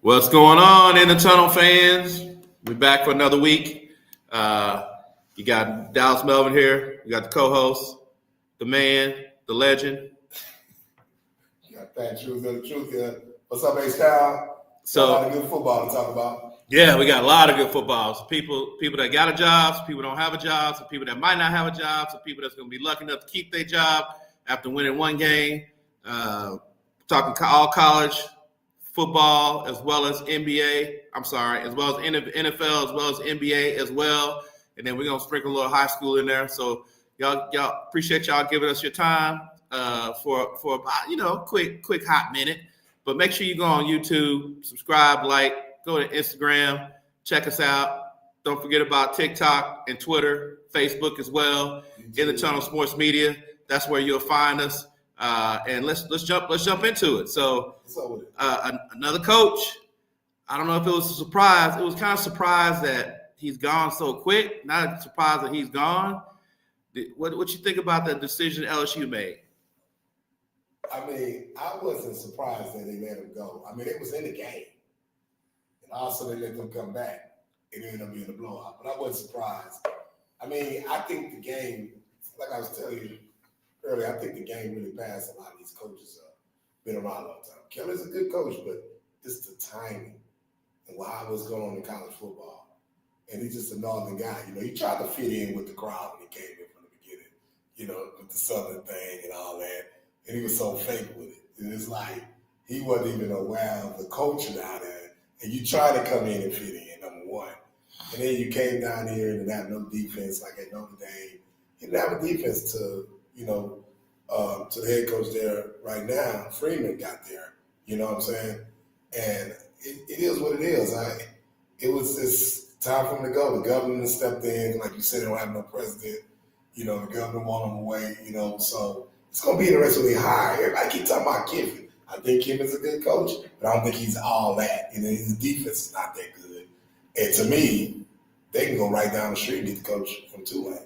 What's going on in the tunnel, fans? We're back for another week. You got Dallas Melvin here. You got the co-host, the man, the legend. You got Pat Truth and the Truth here. What's up, A-Style? So, a lot of good football to talk about. Yeah, we got a lot of good footballs. People that got a job, people don't have a job, some people that might not have a job, some people that's going to be lucky enough to keep their job after winning one game. Talking all college football as well as NBA. As well as NFL, as well as NBA as well. And then we're going to sprinkle a little high school in there. So y'all appreciate y'all giving us your time for about, quick hot minute. But make sure you go on YouTube, subscribe, go to Instagram, check us out. Don't forget about TikTok and Twitter, Facebook as well. In the Tunnel Sports Media. That's where you'll find us. And let's jump into it. So another coach. I don't know if it was a surprise. It was kind of surprised that he's gone so quick. Not surprised that he's gone. What you think about the decision LSU made? I mean, I wasn't surprised that they let him go. I mean, it was in the game. And also they let them come back. It ended up being a blowout. But I wasn't surprised. I mean, I think the game, like I was telling you earlier, I think the game really passed a lot of these coaches up. Been around a long time. Kelly's a good coach, but it's the timing and what's going on in college football. And he's just a northern guy. He tried to fit in with the crowd when he came in from the beginning, with the southern thing and all that. And he was so fake with it. And it's like he wasn't even aware of the culture down there. And you try to come in and fit in, number one. And then you came down here and didn't have no defense like at Notre Dame. He didn't have a defense to the head coach there right now. Freeman got there. You know what I'm saying? And it is what it is. It was just time for him to go. The governor stepped in. Like you said, they don't have no president. The governor want him away, so it's going to be interesting when they hire. Everybody keep talking about Kiffin. I think Kiffin's a good coach, but I don't think he's all that. And his defense is not that good. And to me, they can go right down the street and get the coach from Tulane.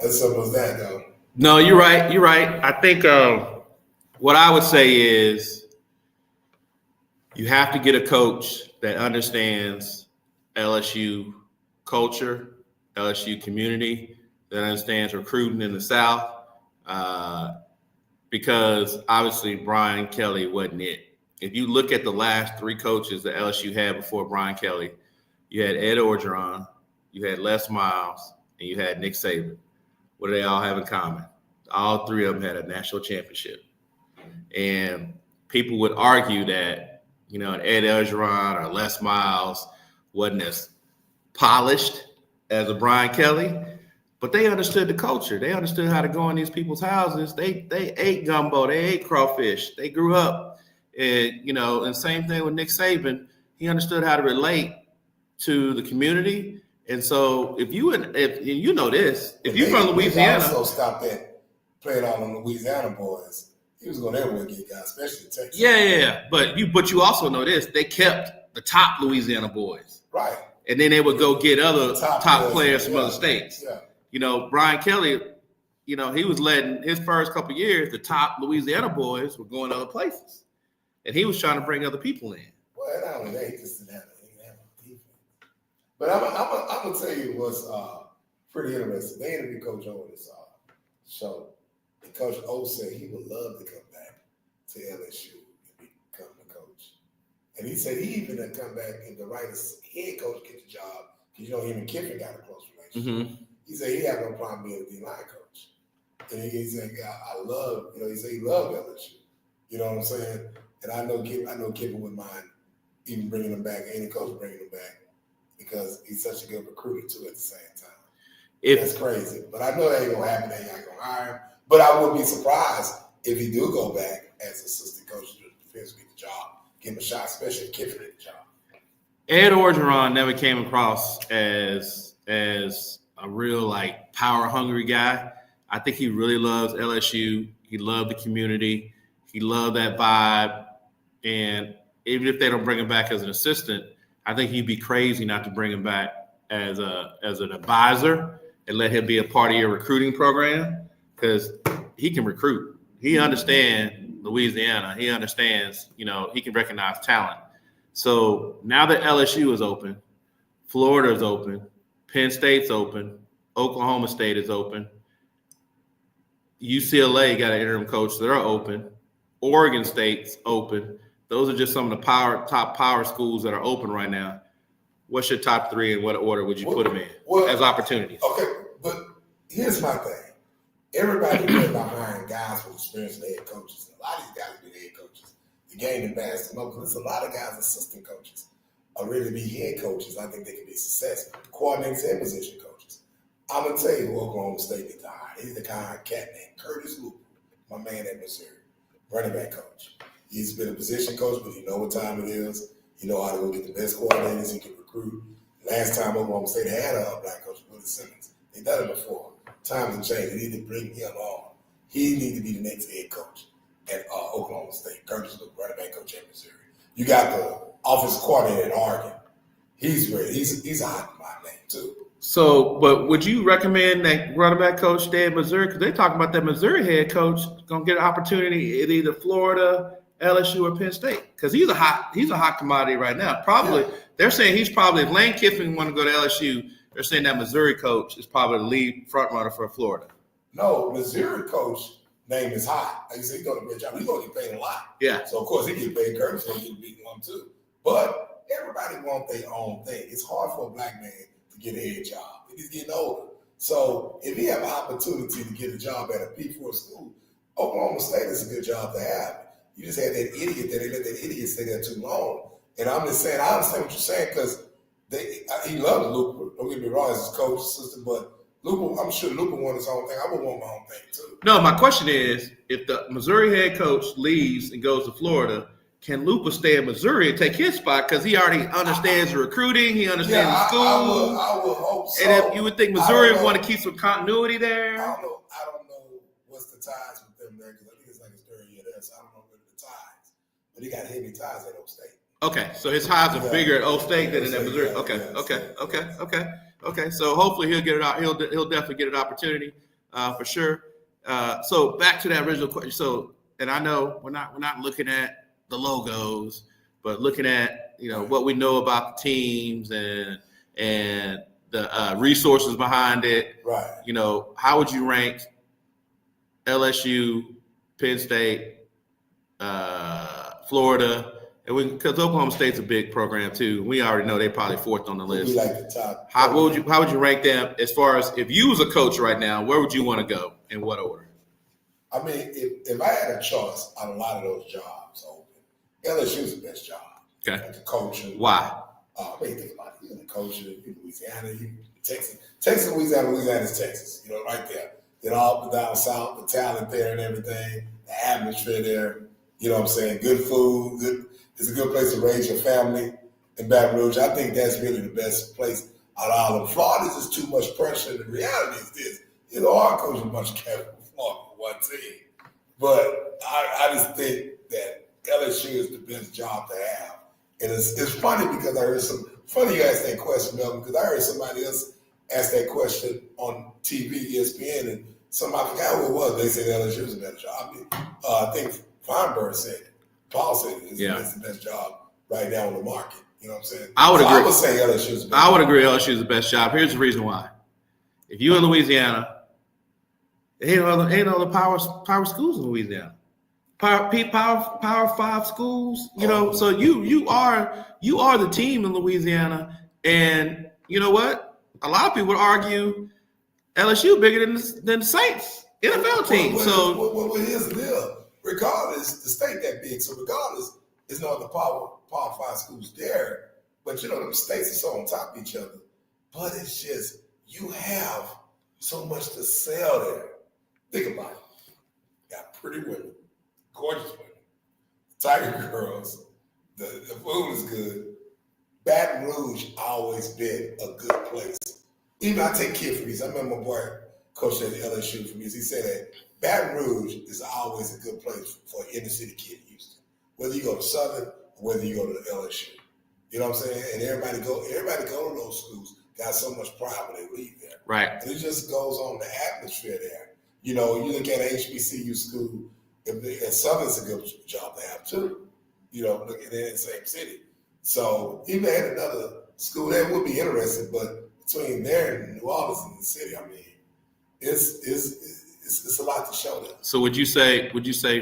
As simple as that, though. No, you're right. I think what I would say is you have to get a coach that understands LSU culture, LSU community, that understands recruiting in the South, because obviously Brian Kelly wasn't it. If you look at the last three coaches that LSU had before Brian Kelly, you had Ed Orgeron, you had Les Miles, and you had Nick Saban. What do they all have in common? All three of them had a national championship. And people would argue that, Ed Orgeron or Les Miles wasn't as polished as a Brian Kelly, but they understood the culture. They understood how to go in these people's houses. They ate gumbo. They ate crawfish. They grew up. And same thing with Nick Saban. He understood how to relate to the community. And so if you're from Louisiana. They also stopped that playing all on Louisiana boys. He was going to everywhere get guys, especially in Texas. Yeah. But you also know this. They kept the top Louisiana boys. Right. And then they would go get other top players from other states. Yeah. Brian Kelly, he was letting his first couple of years, the top Louisiana boys were going other places. And he was trying to bring other people in. Well, not only that, he just didn't have a defense. But I'm going to tell you what's pretty interesting. They interviewed Coach O in this show. And Coach O said he would love to come back to LSU and become the coach. And he said he even had come back and the right head coach get the job because, him and Kiffin got a close relationship. Mm-hmm. He said he had no problem being a D-line coach. And he said, I love, he said he loved LSU. You know what I'm saying? And I know Kiffin wouldn't mind even bringing him back, any coach bringing him back, because he's such a good recruiter, too, at the same time. That's crazy. But I know that ain't going to happen. They ain't going to hire him. But I would be surprised if he do go back as assistant coach to defense get the job, give him a shot, especially if Kiffin get the job. Ed Orgeron never came across as a real, power-hungry guy. I think he really loves LSU. He loved the community. He loved that vibe. And even if they don't bring him back as an assistant, I think he'd be crazy not to bring him back as an advisor and let him be a part of your recruiting program, because he can recruit. He understands Louisiana. He understands, he can recognize talent. So now that LSU is open, Florida is open, Penn State's open, Oklahoma State is open, UCLA got an interim coach. They're open. Oregon State's open. Those are just some of the top power schools that are open right now. What's your top three and what order would you put them in as opportunities? Okay, but here's my thing. Everybody been behind guys with experience in head coaches. A lot of these guys be head coaches. The game advanced them up because there's a lot of guys assistant coaches are ready to be head coaches. I think they can be successful. Coordinators and position coaches. I'm going to tell you who Oklahoma State needs to hire. He's the kind of cat named Curtis Luper, my man at Missouri, running back coach. He's been a position coach, but he know what time it is. He know how to go get the best coordinators. He can recruit. Last time Oklahoma State had a black coach, Willie Simmons. They done it before. Times have changed. They need to bring him on. He needs to be the next head coach at Oklahoma State. Curtis Luper, running back coach at Missouri. You got the offensive coordinator at Oregon. He's ready. He's a hot man too. So, but would you recommend that running back coach stay in Missouri? Because they're talking about that Missouri head coach going to get an opportunity at either Florida, LSU, or Penn State. Because he's a hot commodity right now. Probably, They're saying he's probably, if Lane Kiffin want to go to LSU, they're saying that Missouri coach is probably the lead front runner for Florida. No, Missouri coach name is hot. Like you said, he's going to be a job. He's going to get paid a lot. Yeah. So, of course, he get paid. Curtis going to get beaten one too. But everybody wants their own thing. It's hard for a black man to get a head job. He's getting older. So if he have an opportunity to get a job at a P4 school, Oklahoma State is a good job to have. You just had that idiot that they let that idiot stay there too long. And I'm just saying, I understand what you're saying because he loves Luper. Don't get me wrong, as his coach, assistant, but Luper, I'm sure Luper wanted his own thing. I would want my own thing too. No, my question is, if the Missouri head coach leaves and goes to Florida, can Luper stay in Missouri and take his spot? Because he already understands the recruiting, he understands the school. I would hope so. And if you would think Missouri would want to keep some continuity there. I don't know what's the ties with them there because I think it's like his third year there, so I don't know what the ties. But he got heavy ties at Oak State. Okay, so his ties are bigger at Oak State than at Missouri. Okay. So hopefully he'll get it out. He'll definitely get an opportunity for sure. So back to that original question. So, and I know we're not looking at the logos, but looking at what we know about the teams and the resources behind it. Right. How would you rank LSU, Penn State, Florida? Because Oklahoma State's a big program too. We already know they're probably fourth on the list. We like the top. How would you rank them as far as if you was a coach right now? Where would you want to go? In what order? I mean, if I had a choice on a lot of those jobs open, LSU's the best job. Okay. Like the coaching. Why? I mean, think about it. You're the coaching in Louisiana, Texas, Louisiana is Texas. Right there. Then all down south, the talent there and everything, the atmosphere there. You know what I'm saying? Good food. It's a good place to raise your family in Baton Rouge. I think that's really the best place out of all of them. Florida's just too much pressure. The reality is this. Our coach a bunch of cats from Florida for one team. But I just think that LSU is the best job to have. And it's funny because I heard funny you asked that question, Melvin, because I heard somebody else ask that question on TV, ESPN, and somebody forgot who it was. They said LSU is the best job. I think Feinberg said it. Paul said it's the best job right now on the market. You know what I'm saying? I would agree. I would say LSU is the best I would agree LSU is the best job. Here's the reason why. If you're in Louisiana, there ain't no other power schools in Louisiana. Power 5 schools, so you are the team in Louisiana. And you know what? A lot of people would argue LSU bigger than the Saints NFL team. Well, here's the deal. Regardless, the state that big, so regardless, there's no other power 5 schools there. But them states are so on top of each other. But it's just you have so much to sell there. Think about it. You got pretty women, gorgeous women, Tiger girls. The food is good. Baton Rouge always been a good place. Even I take Kid from East. I remember my boy coached at LSU from East. He said that Baton Rouge is always a good place for an inner city kid in Houston. Whether you go to Southern or whether you go to the LSU. You know what I'm saying? And everybody go to those schools, got so much pride when they leave there. Right. And it just goes on the atmosphere there. You look at an HBCU school And Southern's a good job to have too. You know, look at in the same city. So even at another school, that would be interesting. But between there and New Orleans and the city, I mean, it's a lot to show them. So would you say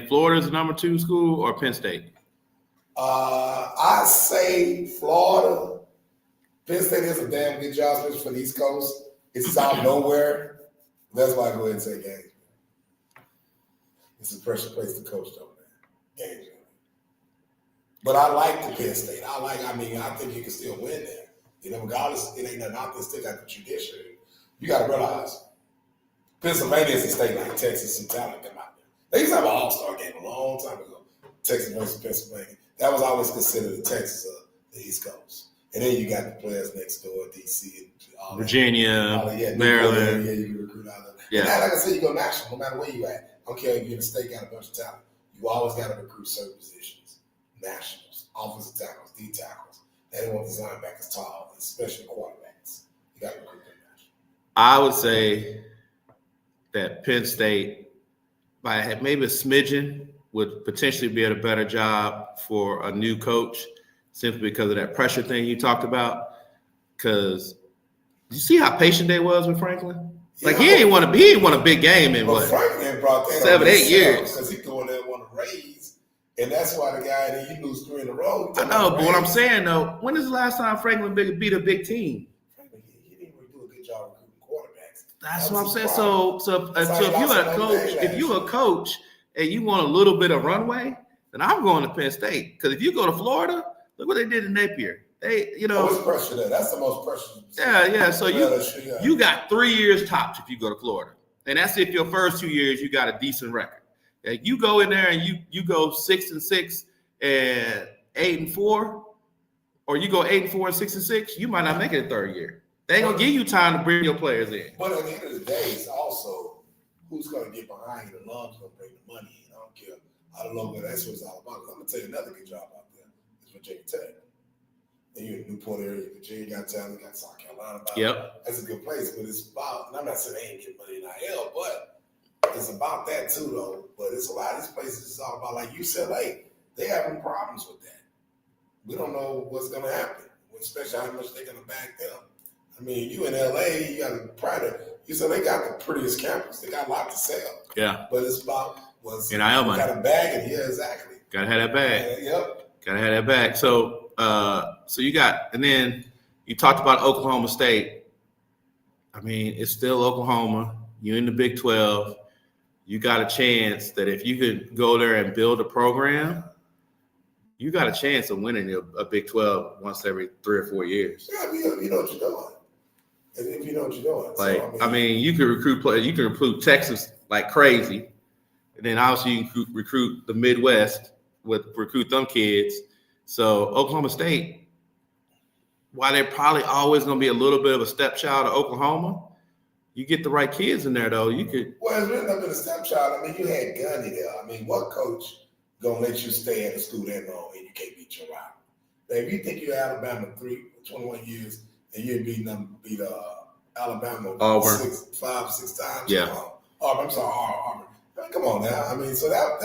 Florida's the number 2 school or Penn State? I say Florida. Penn State is a damn good job, especially for the East Coast. It's out nowhere. That's why I go ahead and say Gainesville. It's a pressure place to coach, though, man. Gainesville. But I like the Penn State. I think you can still win there. You know, regardless, it ain't nothing out there. Still got the tradition. You got to realize, Pennsylvania is a state like Texas. Some talent come out there. They used to have an all-star game a long time ago. Texas versus Pennsylvania. That was always considered the Texas of the East Coast. And then you got the players next door, D.C. and all Virginia, that. Maryland. Yeah, you can recruit out of that. Yeah. And like I said, you go national, no matter where you at. I don't care if you're in the state, got a bunch of talent. You always got to recruit certain positions. Nationals, offensive tackles, D tackles. They don't want the linebackers tall, especially quarterbacks. You got to recruit them national. I would say that Penn State, by maybe a smidgen, would potentially be at a better job for a new coach, simply because of that pressure thing you talked about. Because you see how patient they was with Franklin? Like, he didn't want a big game in what? Franklin brought that 7-8 years. Because he go in there and want to raise, and that's why the guy that you lose 3 in a row. I know, but what I'm saying though, when is the last time Franklin beat a big team? Franklin, he didn't really do a good job recruiting quarterbacks. That's what I'm saying. So if you're a coach and you want a little bit of runway, then I'm going to Penn State. Because if you go to Florida, look what they did in Napier. They, you know, most pressure there. That's the most pressure. Yeah. So you got 3 years tops if you go to Florida, and that's if your first 2 years you got a decent record. Like, you go in there and you go 6-6 and 8-4, or you go 8-4 and 6-6, you might not make it a third year. They ain't gonna give you time to bring your players in. But at the end of the day, it's also who's gonna get behind you. The alum's gonna bring the money in. I don't care. I don't know, but that's what it's all about. I'm gonna tell you another good job out there is Virginia Tech. And you're in Newport area, Virginia got talent, got South Carolina. Yep. That's a good place, but it's about, and I'm not saying they ain't getting money in IL, but it's about that too, though. But it's a lot of these places, it's all about, like UCLA, they having problems with that. We don't know what's going to happen, especially how much they're going to back them. I mean, you in LA, you got a private, UCLA got the prettiest campus. They got a lot to sell. Yeah. But it's about what's, NIL money. Got a bag in here, exactly. Got to have that bag. Yep. Got to have that bag. So you got, and then you talked about Oklahoma State. I mean, it's still Oklahoma. You're in the Big 12. You got a chance that if you could go there and build a program, you got a chance of winning a Big 12 once every 3 or 4 years. Yeah, you know what you're doing. If you know what you're doing. Like, so, I mean, you can recruit players. You can recruit Texas like crazy. And then obviously you can recruit the Midwest recruit them kids. So Oklahoma State, while they're probably always going to be a little bit of a stepchild of Oklahoma, you get the right kids in there, though. You could. Well, it's really not been a stepchild. I mean, you had Gundy there. I mean, what coach gonna let you stay at a school that long and you can't beat your rival? Now, if you think you're Alabama 21 years and you beat Alabama Auburn. 5-6 times. Yeah. I'm sorry, Auburn. I mean, come on now. I mean, so that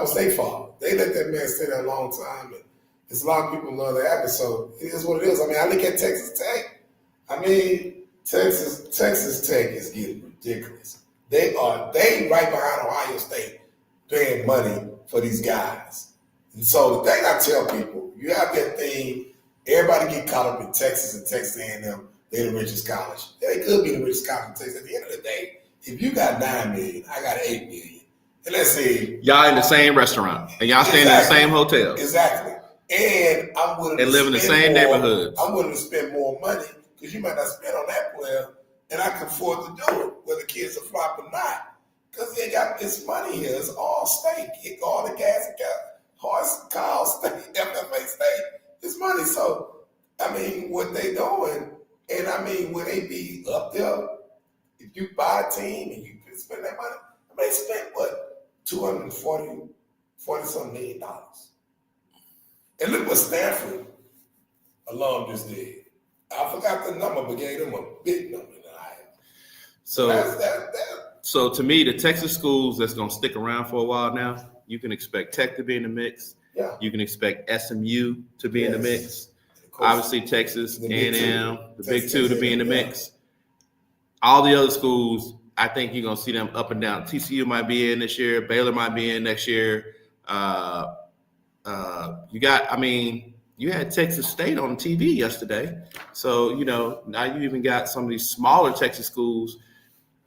was their fault. They let that man stay there a long time, and there's a lot of people love the habit. So it is what it is. I mean, I look at Texas Tech. I mean, Texas Tech is getting ridiculous. They right behind Ohio State paying money for these guys. And so the thing I tell people, you have that thing, everybody get caught up in Texas and Texas A&M, they're the richest college. They could be the richest college in Texas. At the end of the day, if you got $9 million, I got $8 million. And let's say y'all in the same restaurant and y'all staying in the same hotel. Exactly. And I'm willing to live in the same neighborhoods. I'm willing to spend more money because you might not spend on that player, and I can afford to do it, whether the kids are flop or not. Because they got this money here. It's all state. All the gas and gas, horse, Kyle State, FFA State. It's money. So, I mean, what they doing, and I mean, would they be up there? If you buy a team and you spend that money, I mean, they spent what? $240-something million. And look what Stanford alum just did. I forgot the number, but gave them a big number in the IL. So So to me, the Texas schools that's going to stick around for a while now, you can expect Tech to be in the mix. Yeah. You can expect SMU to be in the mix. Of course, Obviously, Texas, the Big A&M, the Big Texas Two to be in the A&M, mix. All the other schools, I think you're going to see them up and down. TCU might be in this year. Baylor might be in next year. You had Texas State on TV yesterday. So, now you even got some of these smaller Texas schools.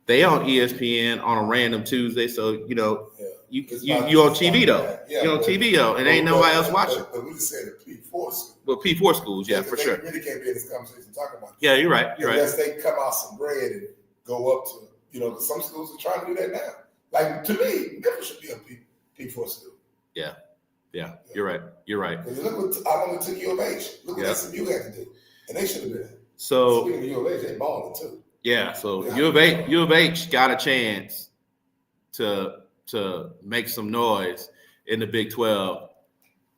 They on ESPN on a random Tuesday. So, you on TV though. You're on TV though, and ain't nobody else watching. But we just said the P4 schools. Well, P4 schools, yeah, for sure. They really can't be in this conversation talking about this. Yeah, you're right. Unless they come out some bread and go up to, some schools are trying to do that now. Like, to me, Memphis should be a P4 school. Yeah, you're right. You're right. Look what I only took U of H. Look what SMU had to do, and they should have been. So speaking of U of H, they balling too. Yeah, so U of H got a chance to make some noise in the Big 12.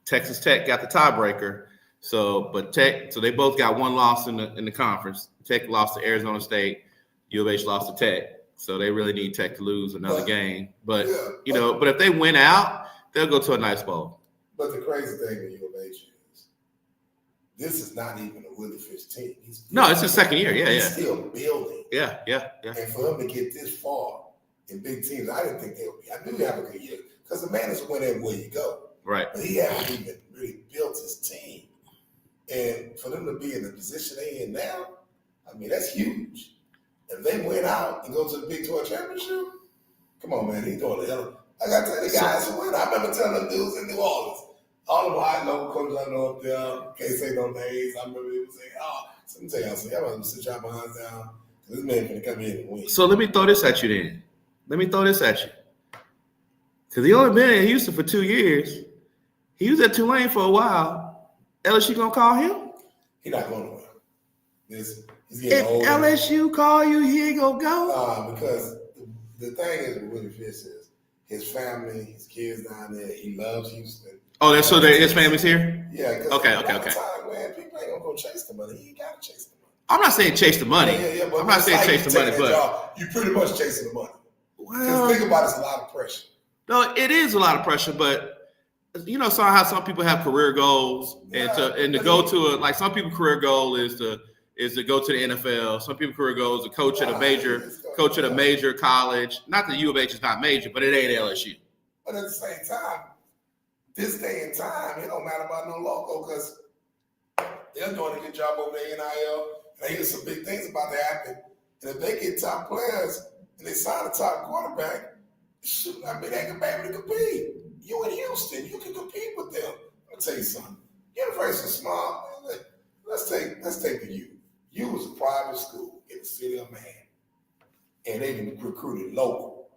Texas Tech got the tiebreaker. So they both got one loss in the conference. Tech lost to Arizona State. U of H lost to Tech. So they really need Tech to lose another game. But but if they win out, they'll go to a nice bowl. But the crazy thing with U of H is this is not even a Willie Fish team. No, it's his second year. Yeah, He's still building. Yeah. And for him to get this far in big teams, I didn't think they would be. I knew he had a good year because the man is winning where you go. Right. But he hasn't even really built his team. And for them to be in the position they're in now, I mean, that's huge. If they win out and go to the Big 12 championship, come on, man, he's doing the hell. I got to tell the guys who win. I remember telling them dudes in New Orleans, all the high local coaches I know up there, can't say no names. I remember they would say, let me tell y'all something. Y'all must sit y'all behind down. This man finna come in and win. So let me throw this at you then. Because he only been in Houston for 2 years. He was at Tulane for a while. LSU gonna call him? He not going nowhere. He's getting if older. LSU call you, he ain't gonna go? Because the thing is with Willie Fish is his family, his kids down there, he loves Houston. Oh, that's so his family's here? Yeah. Okay. Time, man, people ain't gonna go chase the money. He ain't gotta chase the money. I'm not saying chase the money. Yeah, but I'm not saying chase the money, but you pretty much chasing the money. Well, think about it, it's a lot of pressure. No, it is a lot of pressure, but how some people have career goals and to go to like some people's career goal is to go to the NFL. Some people's career goal is to coach at a major college. Not that U of H is not major, but it ain't LSU. But at the same time, this day and time, it don't matter about no logo because they're doing a good job over there in NIL. And they hear some big things about to happen. And if they get top players and they sign a top quarterback, shoot, I mean, they can be able to compete. You in Houston, you can compete with them. I'll tell you something. University Small, man, let's take the U. U was a private school in the city of Manhattan. And they recruited local.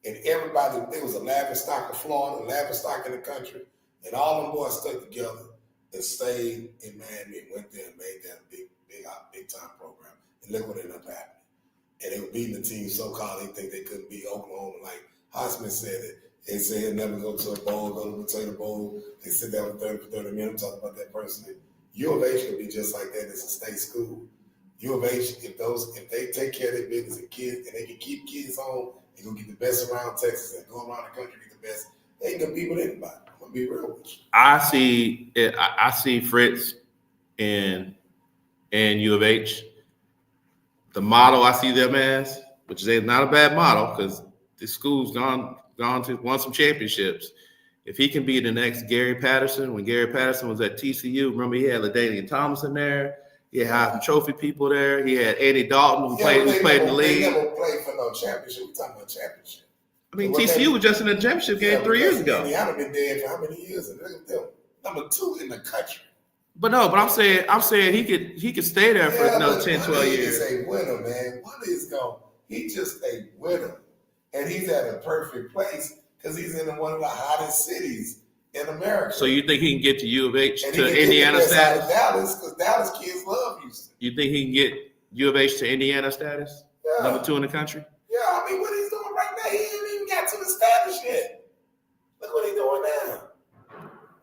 And everybody, there was a laughing stock of Florida, a laughing stock in the country. And all them boys stuck together and stayed in Miami and went there and made that a big time program. And look what ended up happening. And they were beating the team so-called they think they couldn't beat Oklahoma. Like Hosman said it. They say he'll never go to a bowl, go to a potato bowl. They sit there for 30 minutes talking about that person. U of H could be just like that as a state school. U of H, if they take care of their business and kids, and they can keep kids home, they're gonna get the best around Texas and go around the country get the best. They ain't gonna be with anybody. I'm gonna be real with you. I see Fritz in U of H. The model I see them as, which is not a bad model, because the school's gone to won some championships. If he can be the next Gary Patterson, when Gary Patterson was at TCU, remember he had LaDainian Thompson there. He had Heisman Trophy people there. He had Andy Dalton who played in the league. They never played for no championship. We're talking about championship. I mean, TCU was just in the championship game 3 years ago. Indiana been dead for how many years? And look at them, number 2 in the country. But I'm saying he could stay there for another 10, 12 years. He's a winner, man. He's just a winner. And he's at a perfect place because he's in one of the hottest cities in America. So you think he can get to U of H to Indiana status? Dallas, because Dallas kids love Houston. You think he can get U of H to Indiana status? Yeah. Number 2 in the country? Yeah, I mean, what he's doing right now, he ain't even got to the status yet. Look what he's doing now.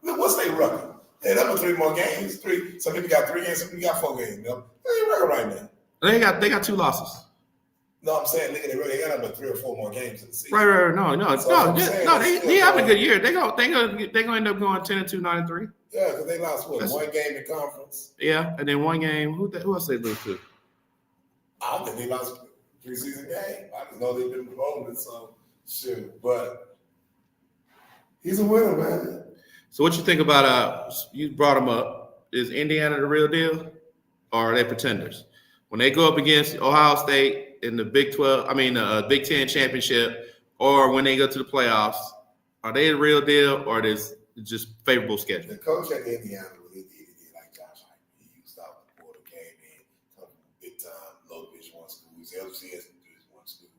Look, what's they record? They number 3 more games. 3. Some people got 3 games, some people got 4 games. They ain't record right now. They got 2 losses. No, I'm saying look at it. They got about 3 or 4 more games in the season. Right. No. So They have a good year. They're gonna end up going 10-2, 9-3. Yeah, because they lost one game in conference. Yeah, and then one game. Who else they lose to? I don't think they lost a preseason game. I just know they've been promoted, so shoot. But he's a winner, man. So what you think about you brought him up? Is Indiana the real deal, or are they pretenders? When they go up against Ohio State in the Big 10 championship, or when they go to the playoffs, are they the real deal, or is it just favorable schedule? The coach at Indiana really did like Josh Heupel. He used out the portal, came in, big time, low division one schools, LCS division one school.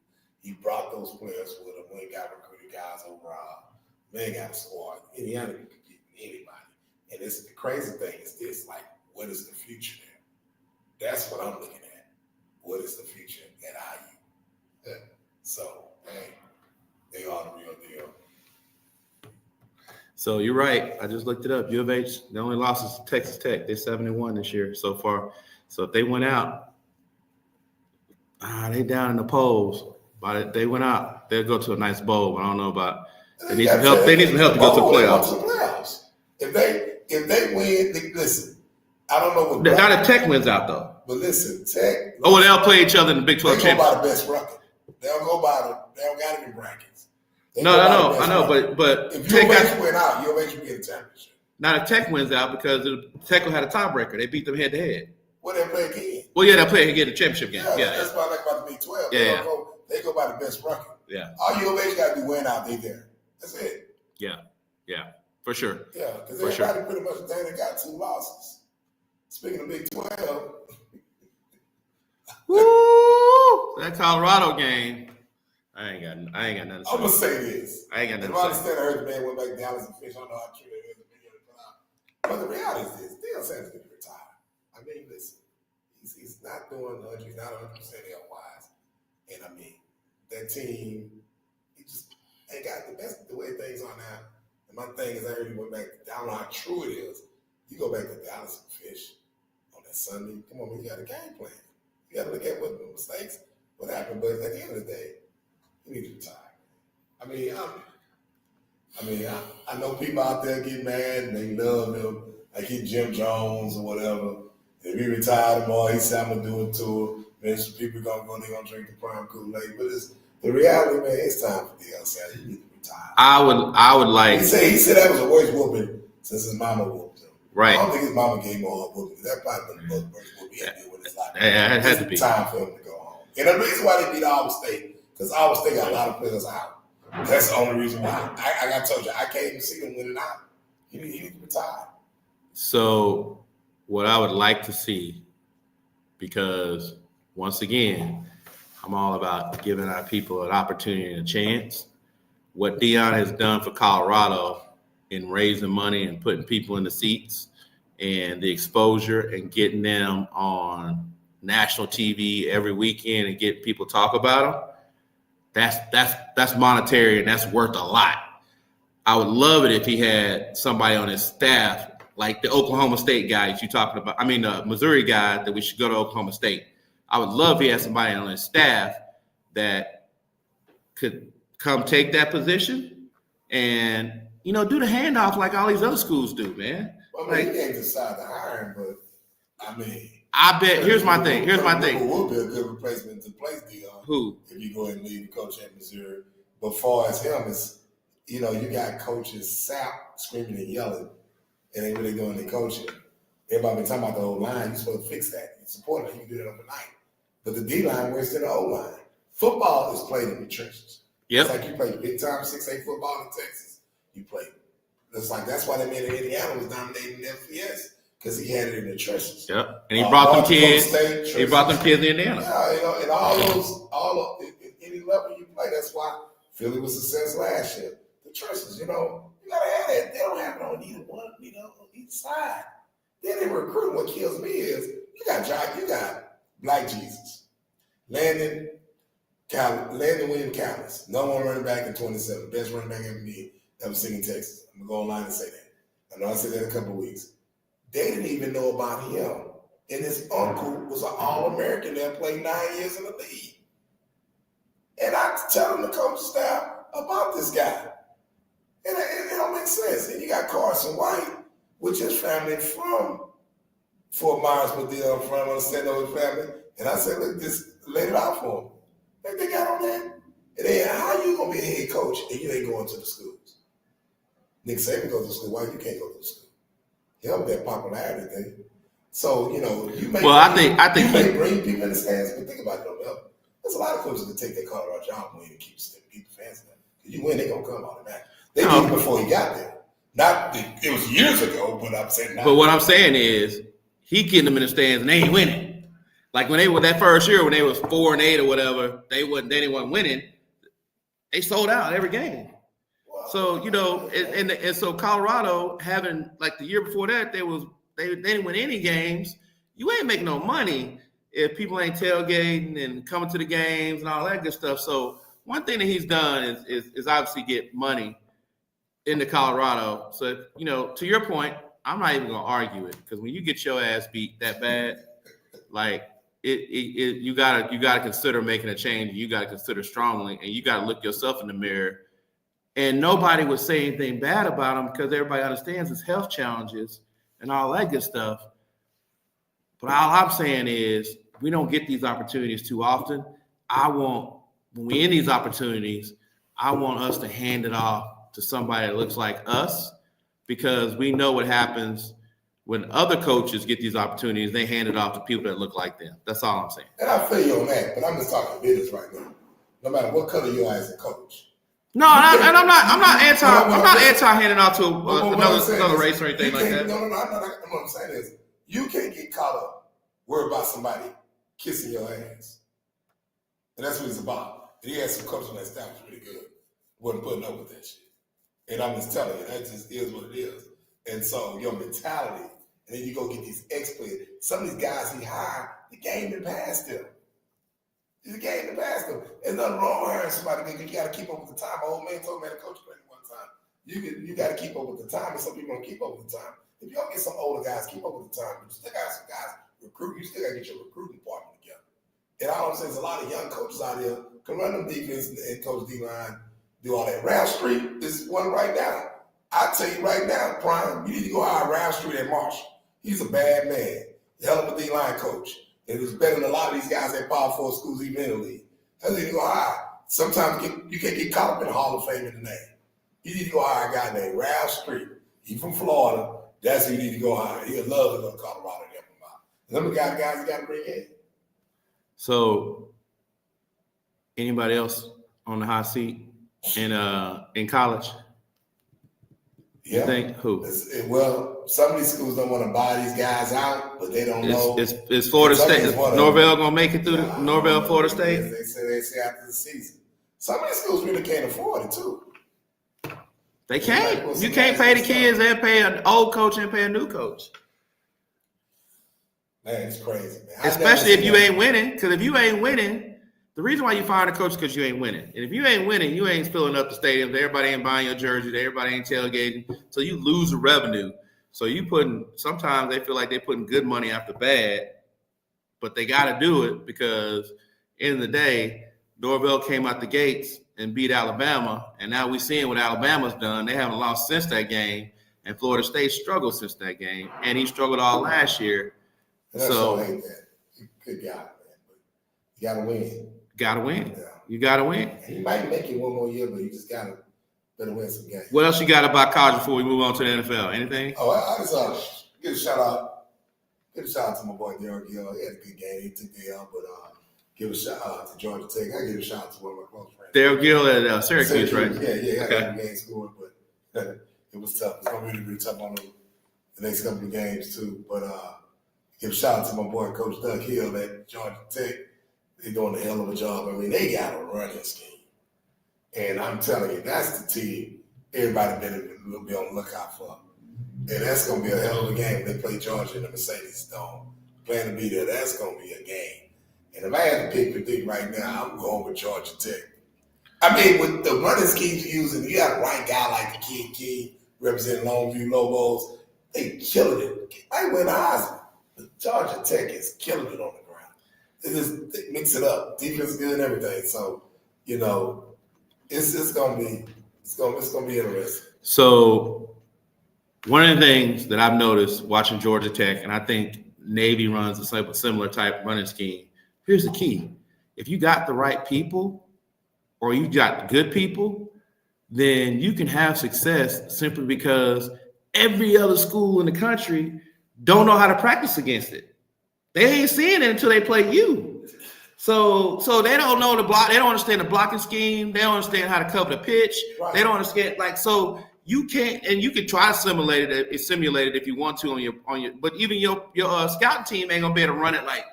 He brought those players with him. When he got recruited guys overall, man got a squad. Indiana can compete with anybody. And this the crazy thing is this: like, what is the future there? That's what I'm looking at. What is the future at IU? So, hey, they are the real deal. So you're right. I just looked it up. U of H, the only loss is Texas Tech. They're 7-1 this year so far. So if they went out, they down in the polls. But if they went out, they'll go to a nice bowl. I don't know about. They need some help. They need some help to go to the playoffs. If they win, listen. I don't know what. Not if Tech wins out though. But listen, Tech. Oh, well, they'll play each other in the Big 12 championship. They go championship. by the best record. They don't got any brackets. I know, but if Tech win out, you'll eventually be in the championship. Not if Tech wins out because Tech will have a tiebreaker. They beat them head to head. Well, they'll play again. Well, yeah, they'll play again the championship game. Yeah, that's why I like about the Big 12. Yeah, they go by the best record. Yeah. All U of H got to do win out. They there. That's it. Yeah, for sure. Yeah, because everybody pretty much they got 2 losses. Speaking of Big 12. Woo! That Colorado game. I ain't got nothing to say. I'm gonna say this. I ain't got nothing to say. I understand. I heard the man went back to Dallas and fish. I don't know how true that is. But the reality is this: Deion Sanders is going to retire. I mean, listen, he's not doing 100. He's not 100% health wise, and I mean that team. He just ain't got the best the way things are now. And my thing is, I heard he went back. I don't know how true it is. You go back to Dallas and fish on that Sunday. Come on, man, you got a game plan. You got to look at what the mistakes, what happened. But at the end of the day, you need to retire. I know people out there get mad and they love him, like he Jim Jones or whatever. If he retired tomorrow, he said, I'm going to do a tour. Man, some people going to go, they're going to drink the prime Kool-Aid. But the reality, man, it's time for Deion Sanders. You need to retire. I would like. He said that was the worst whooping since his mama whooped him. Right. I don't think his mama gave him all her whooping. That probably been the most worst whooping he had to do with his life. Yeah, it had to be. Time for him to go home. And the reason why they beat Iowa State, because Iowa State got a lot of players out. That's the only reason why. I told you, I can't even see them winning out. He need to retire. So, what I would like to see, because once again, I'm all about giving our people an opportunity and a chance. What Deion has done for Colorado in raising money and putting people in the seats and the exposure and getting them on national TV every weekend and getting people talk about them. That's monetary and that's worth a lot. I would love it if he had somebody on his staff, like the Oklahoma State guy that you're talking about. I mean, the Missouri guy that we should go to Oklahoma State. I would love if he had somebody on his staff that could come take that position and, do the handoff like all these other schools do, man. Well, he can't decide to hire him, but I bet. Here's my thing. Who will be a good replacement to place Deion? Who? If you go ahead and leave the coach at Missouri. But far as him, is you got coaches sap screaming and yelling, and they really doing the coaching. Everybody been talking about the O-line. You're supposed to fix that. You support it. You can do that overnight. But the D-line works in the O-line. Football is played in the trenches. Yep. It's like you play big time 6A football in Texas. You play. That's why they made it. Indiana was dominating the FBS. Because he had it in the trenches. Yep. And he brought them kids. He brought them kids to Indiana. Yeah, and all of any level you play, that's why Philly was a success last year. The trenches, you gotta have that. They don't have it on either one, on either side. Then they recruit. What kills me is you got Black Jesus, Landon William Callis, number 1 running back in 27, best running back ever seen in Texas. I'm gonna go online and say that. I know I said that in a couple of weeks. They didn't even know about him. And his uncle was an All-American that played 9 years in the league. And I tell the coaching staff about this guy. And it don't make sense. And you got Carson White, which is family from Fort Myers, Medina, from San Jose family. And I said, look, just laid it out for him. Like they got on that. And then how you gonna be a head coach and you ain't going to the schools? Nick Saban goes to school. Why you can't go to the school? He helped that popularity thing. So, you may bring people in the stands, but think about it, though. There's a lot of coaches that take their Colorado job win and keep the fans in there. If you win, they're gonna come automatically. They did it before he got there. It was years ago, but I'm saying now. But what I'm saying is he getting them in the stands and they ain't winning. Like when they were that first year when they was 4-8 or whatever, they wasn't winning. They sold out every game. Wow. So and so Colorado having like the year before that they didn't win any games. You ain't making no money if people ain't tailgating and coming to the games and all that good stuff. So one thing that he's done is obviously get money into Colorado. So to your point, I'm not even gonna argue it because when you get your ass beat that bad, like you gotta consider making a change. You gotta consider strongly, and you gotta look yourself in the mirror. And nobody would say anything bad about him because everybody understands his health challenges and all that good stuff. But all I'm saying is we don't get these opportunities too often. When we in these opportunities, I want us to hand it off to somebody that looks like us because we know what happens when other coaches get these opportunities. They hand it off to people that look like them. That's all I'm saying. And I feel you on that, but I'm just talking business right now. No matter what color you are as a coach. No, I'm not anti handing out to another race or anything like that. No. What I'm saying is you can't get caught up worried about somebody kissing your ass. And that's what it's about. And he had some coaches on that staff was pretty good. Wasn't putting up with that shit. And I'm just telling you, that just is what it is. And so your mentality, and then you go get these exploits. Some of these guys he hired, the game been past them. The game been past them. There's nothing wrong with hiring somebody because you got to keep up with the time. My old man told me at a coach training one time, you got to keep up with the time, and some people don't keep up with the time. If you don't get some older guys, keep up with the time. But you still got some guys recruit. You still got to get your recruiting department together. And all I'm saying is a lot of young coaches out here can run them defense and coach D-line, do all that. Ralph Street is one right now. I tell you right now, Prime, you need to go hire Ralph Street at Marshall. He's a bad man. Hell of a D-line coach. And it's better than a lot of these guys at Power 4 schools, even in the league. That's need to go hire. Sometimes you can't get caught up in the Hall of Fame in the name. You need to go hire a guy named Ralph Street. He's from Florida. That's who you need to go hire. He'd love to go to Colorado and help him out. Them the guys you got to bring in. So, anybody else on the hot seat in college? Yeah. You think who? Well, some of these schools don't want to buy these guys out, but they don't know. Is Florida State, is Norvell going to make it through Norvell, Florida State? They say after the season. Some of these schools really can't afford it, too. They can't. You can't pay the kids and pay an old coach and pay a new coach. Man, it's crazy, man. Especially if you ain't winning. Because if you ain't winning, the reason why you fire the coach is because you ain't winning. And if you ain't winning, you ain't filling up the stadiums. Everybody ain't buying your jersey. Everybody ain't tailgating. So you lose the revenue. So sometimes they feel like they're putting good money after bad, but they got to do it because end of the day, Norvell came out the gates and beat Alabama. And now we're seeing what Alabama's done. They haven't lost since that game. And Florida State struggled since that game. And he struggled all last year. So I hate that. Good guy, man. But you got to win. Got to win. Yeah. You got to win. He might make it one more year, but you just better win some games. What else you got about college before we move on to the NFL? Anything? Oh, I just give a shout out. Give a shout out to my boy Derek Gill. He had a good game. He took the L, but give a shout out to Georgia Tech. I give a shout out to one of my close friends. Derek Gill at Syracuse, right? Yeah. Okay. I got a game scored, but it was tough. It's gonna really tough on the next couple of games too. But give a shout out to my boy Coach Doug Hill at Georgia Tech. They're doing a hell of a job. I mean, they got a running scheme. And I'm telling you, that's the team everybody will be on the lookout for. And that's going to be a hell of a game. They play Georgia in the Mercedes Dome. Plan to be there. That's going to be a game. And if I had to pick right now, I'm going with Georgia Tech. I mean, with the running schemes you're using, you got a right guy like the Kid Key representing Longview Lobos. They killing it. I win Heisman. But Georgia Tech is killing it on the ground. They mix it up. Defense is good and everything. So you know, it's gonna be interesting. So one of the things that I've noticed watching Georgia Tech, and I think Navy runs a similar type running scheme. Here's the key: if you got the right people, or you got good people, then you can have success simply because every other school in the country don't know how to practice against it. They ain't seeing it until they play you. So they don't know the block. They don't understand the blocking scheme. They don't understand how to cover the pitch. Right. They don't understand so you can't, and you can try to simulate it if you want to on your. But even your scouting team ain't gonna be able to run it like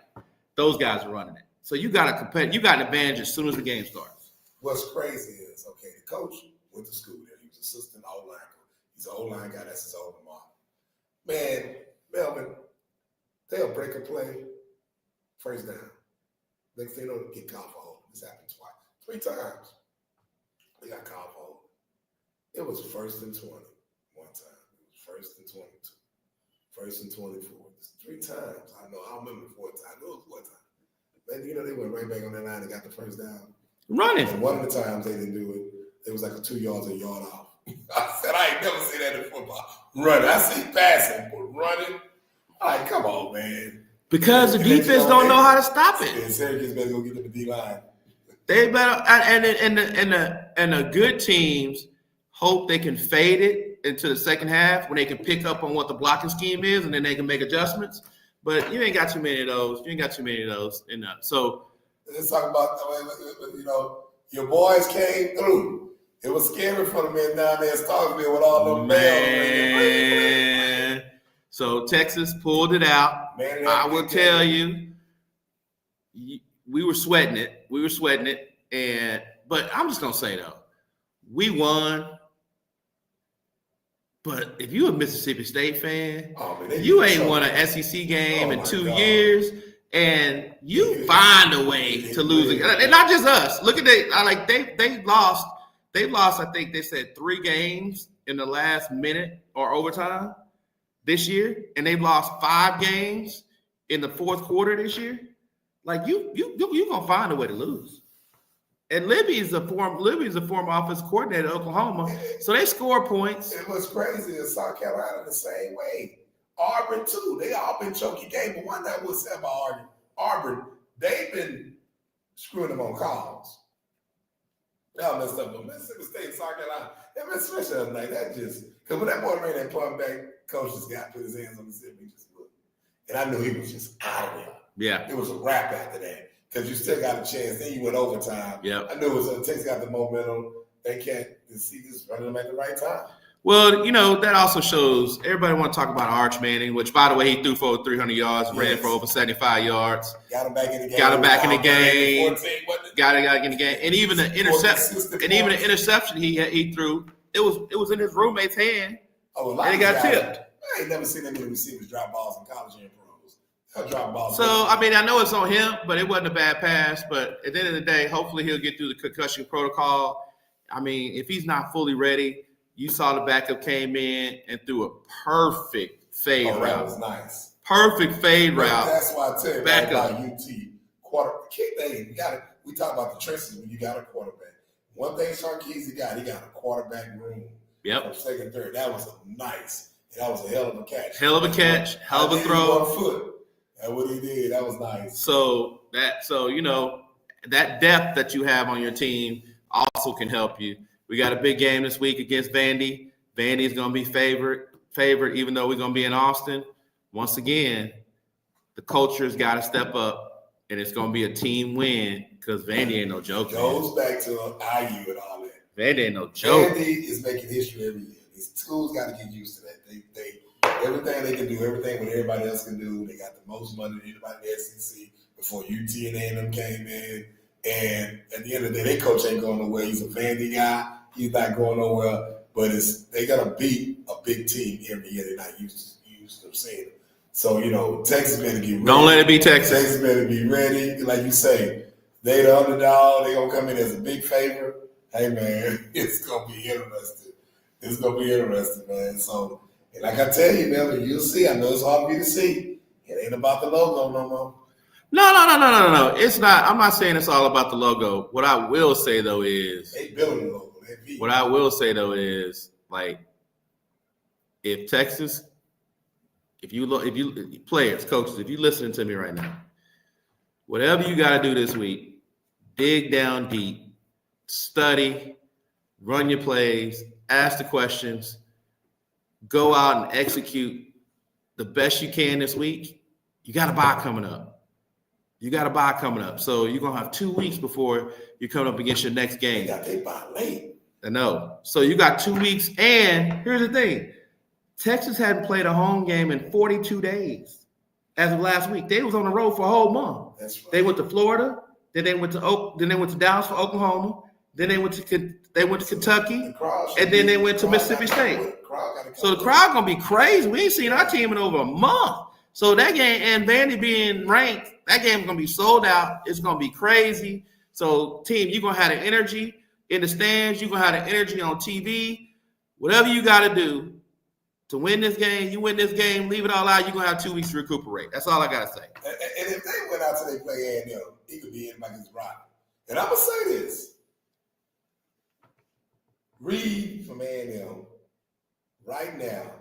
those guys are running it. So you got to compete. You got an advantage as soon as the game starts. What's crazy is, okay, the coach went to school there. He was assistant O-line. He's an O-line guy. That's his alma mater. Man, Melvin, they'll break a play, first down. Next thing you know, get called for holding. This happened three times. They got called for holding. It was 1st and 20 one time. It was 1st and 22. 1st and 24. 3 times. I don't remember the 4th time. It was 4 times. Maybe, they went right back on that line and got the first down. Running. And one of the times they didn't do it, it was like a 2 yards a yard off. I said, I ain't never seen that in football. Running. I see passing, but running. All right, come on, man. Because the defense don't know how to stop it. And Syracuse better go get to the D-line. They better, and the good teams hope they can fade it into the second half when they can pick up on what the blocking scheme is, and then they can make adjustments. But you ain't got too many of those. And so let's talk about, your boys came through. It was scary for the men down there in Starkville with all them man. So Texas pulled it out. Man, I will tell you, we were sweating it. But I'm just gonna say though, we won. But if you're a Mississippi State fan, you ain't won an SEC game in 2 years, and you find a way to lose it. And not just us. Look at they lost. They lost. I think they said 3 games in the last minute or overtime this year, and they've lost 5 games in the fourth quarter this year. Like you gonna find a way to lose. And Libby's a former offensive coordinator at Oklahoma, so they score points. And what's crazy is South Carolina the same way. Auburn too. They all been choking game, but one that was said about Auburn, they've been screwing them on calls. Y'all messed up, but Mississippi State, South Carolina, especially the other night, that just because when that boy ran that punt back, coach just got put his hands on the zip and just looked. And I knew he was just out of there. Yeah, it was a wrap after that. Because you still got a chance. Then you went overtime. Yeah, I knew it was Texas got the momentum. They can't see this running them at the right time. Well, that also shows everybody want to talk about Arch Manning, which, by the way, he threw for over 300 yards, ran for over 75 yards. Got him back in the game. Got in the game. And even the interception he threw, it was in his roommate's hand. Oh, and it got tipped. I ain't never seen any receivers drop balls in college and pros. So, I know it's on him, but it wasn't a bad pass. But at the end of the day, hopefully he'll get through the concussion protocol. I mean, if he's not fully ready, you saw the backup came in and threw a perfect fade route. That was nice. Perfect fade route. That's why I tell you about UT. We talk about the trenches when you got a quarterback. One thing Sarkisian got a quarterback room. Yep. From second, third. That was nice. That was a hell of a catch. Hell of a throw. 1 foot. That's what he did. That was nice. So that depth that you have on your team also can help you. We got a big game this week against Vandy. Vandy is going to be favored, even though we're going to be in Austin. Once again, the culture's got to step up, and it's going to be a team win because Vandy ain't no joke. Goes back to IU and all that. Vandy ain't no joke. Vandy is making history every year. These schools got to get used to that. They everything they can do, everything what everybody else can do. They got the most money than anybody in the SEC before UT and A&M came in. And at the end of the day, their coach ain't going nowhere. He's a Vandy guy. He's not going nowhere. But they got to beat a big team every year. They're not used to seeing it. So, Texas better get ready. Don't let it be Texas. Texas better be ready. Like you say, they the underdog. They going to come in as a big favorite. Hey, man, it's going to be interesting. It's going to be interesting, man. So, and like I tell you, man, you'll see. I know it's hard for you to see. It ain't about the logo no more. No. It's not. I'm not saying it's all about the logo. What I will say though is, They building the logo. what I will say though is, like, if Texas, if you players, coaches, if you listening to me right now, whatever you got to do this week, dig down deep, study, run your plays, ask the questions, go out and execute the best you can this week. You got a bye coming up. So you're going to have 2 weeks before you come up against your next game. They bye late. I know. So you got 2 weeks. And here's the thing. Texas hadn't played a home game in 42 days as of last week. They was on the road for a whole month. That's right. They went to Florida. Then they went to Dallas for Oklahoma. Then they went to Kentucky. And then they went to Mississippi State. So the crowd going to be crazy. We ain't seen our team in over a month. So that game, and Vandy being ranked, that game is going to be sold out. It's going to be crazy. So, team, you're going to have the energy in the stands. You're going to have the energy on TV. Whatever you got to do to win this game, you win this game, leave it all out, you're going to have 2 weeks to recuperate. That's all I got to say. And if they went out till they play A&M, he could be in like his rival. And I'm going to say this. Reed from A&M, right now,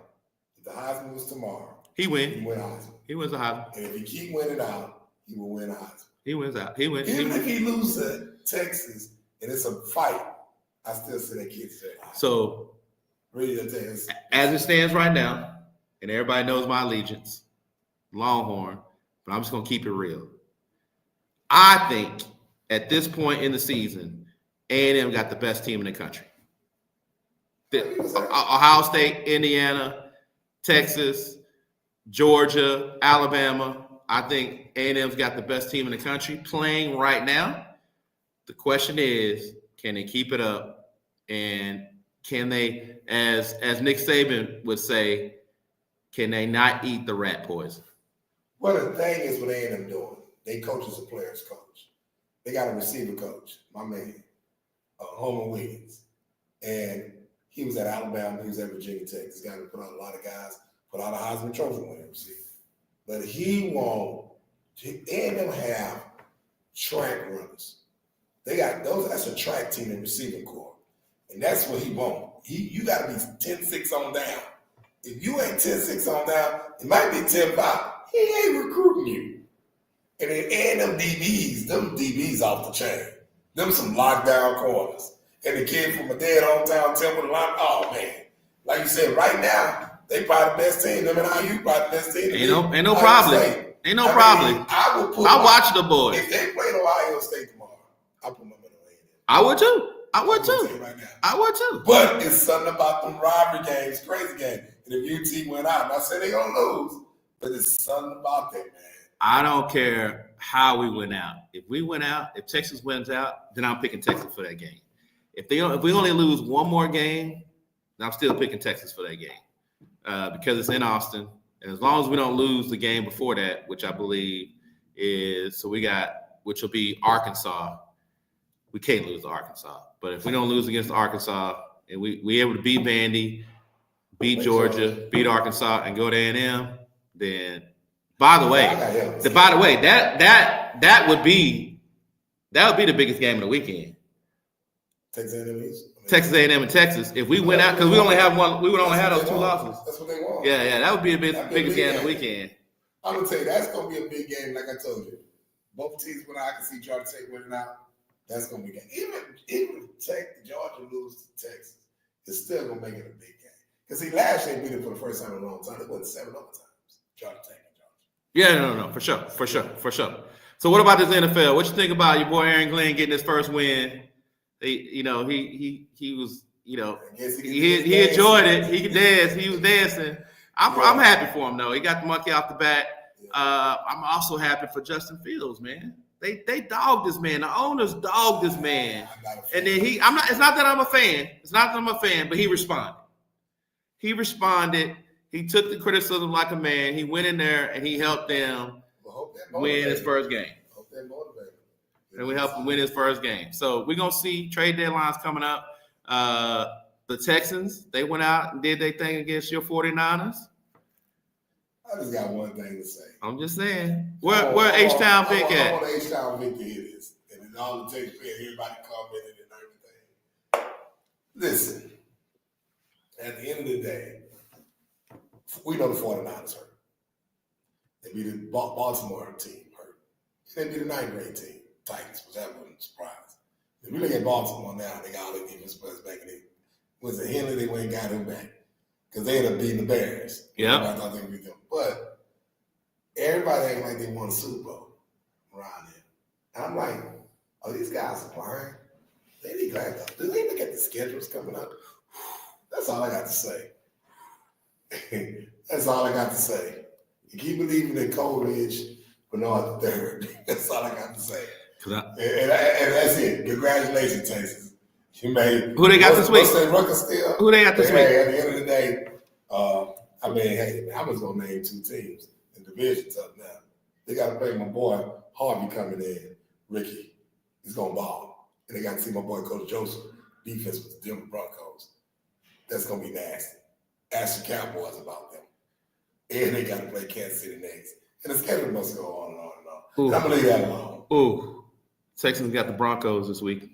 if the Heisman was tomorrow, he wins Heisman. He wins the Heisman. And if he keep winning out, he will win Heisman. He wins out. Even if he loses to Texas and it's a fight, I still say that kid's there. So, really, as it stands right now, and everybody knows my allegiance, Longhorn, but I'm just going to keep it real. I think at this point in the season, A&M got the best team in the country. Ohio State, Indiana, Texas, Georgia, Alabama. I think A&M's got the best team in the country playing right now. The question is, can they keep it up? And can they, as Nick Saban would say, can they not eat the rat poison? Well, the thing is what A&M doing. They coach as a player's coach. They got a receiver coach, my man, Homer Wiggins. And he was at Alabama. He was at Virginia Tech. This guy put out a lot of guys, put out a Heisman Trophy winner receiver. But he won't. A&M have track runners. They got those. That's a track team in receiving corps. And that's what he won't. You got to be 10-6 on down. If you ain't 10-6 on down, it might be 10-5. He ain't recruiting you. And then A&M DBs, them DBs off the chain. Them some lockdown corners. And the kid from a dead hometown Temple, oh man. Like you said, right now, they probably the best team. Them and IU probably the best team. Ain't no problem. Ain't no problem. I watch the boys. If they played Ohio State tomorrow, I'll put my money on A&M. I would too. Right now. I would too. But it's something about them rivalry games, crazy games. And if UT went out, I'm not saying they're going to lose, but it's something about that, man. I don't care how we went out. If we went out, if Texas wins out, then I'm picking Texas for that game. If we only lose one more game, then I'm still picking Texas for that game because it's in Austin. And as long as we don't lose the game before that, which I believe is, which will be Arkansas. We can't lose to Arkansas. But if we don't lose against Arkansas and we able to beat Vandy, beat Georgia, beat Arkansas, and go to A&M, then by the way, that would be the biggest game of the weekend. Texas A&M and Texas. If we went out, because we only have one, we would only have those 2 losses. That's what they want. Yeah, that would be the biggest game of the weekend. I'm gonna tell you, that's gonna be a big game. Like I told you, both teams went out. I can see Georgia Tech winning out. That's gonna be a game. Even Georgia lose to Texas, it's still gonna make it a big game. Because last year beat it for the first time in a long time. It went 7 overtimes. Georgia Tech and Georgia. Yeah, no, for sure. So what about this NFL? What you think about your boy Aaron Glenn getting his first win? He was, he enjoyed it. He could dance. He was dancing. I'm happy for him though. He got the monkey off the back. I'm also happy for Justin Fields, man. They dogged this man. The owners dogged this man. And then it's not that I'm a fan. It's not that I'm a fan, but he responded. He took the criticism like a man. He went in there and he helped them win his first game. Hope that motivated. And we helped him win his first game. So we're going to see trade deadlines coming up. The Texans, they went out and did their thing against your 49ers. I just got one thing to say. I'm just saying. Where H-Town Vic at? I want H-Town Vic to hear this. And then all the takes everybody commented and everything. Listen, at the end of the day, we know the 49ers hurt. They beat the Baltimore team hurt. They beat the 9th grade team, Titans, which that wasn't a surprise. If you look at Baltimore now, they got all their defense players back. And was it Henley? They went and got him back because they ended up beating the Bears. Yeah. I thought they would beat them. But everybody acting like they won a Super Bowl around here. And I'm like, oh, these guys are playing. They need to act up. Do they look at the schedules coming up? That's all I got to say. That's all I got to say. You keep believing in Coleridge, Bernard III. That's all I got to say. And that's it. Congratulations, Texas. You made. Who they got this week? Who they got this week? At the end of the day, hey, I was gonna name 2 teams. The division's up now. They got to play my boy Harvey coming in. Ricky, he's gonna ball, and they got to see my boy Coach Joseph defense with the Denver Broncos. That's gonna be nasty. Ask the Cowboys about them, and they got to play Kansas City next. And the schedule must go on and on and on. And I'm gonna leave that alone. Ooh. Texans got the Broncos this week.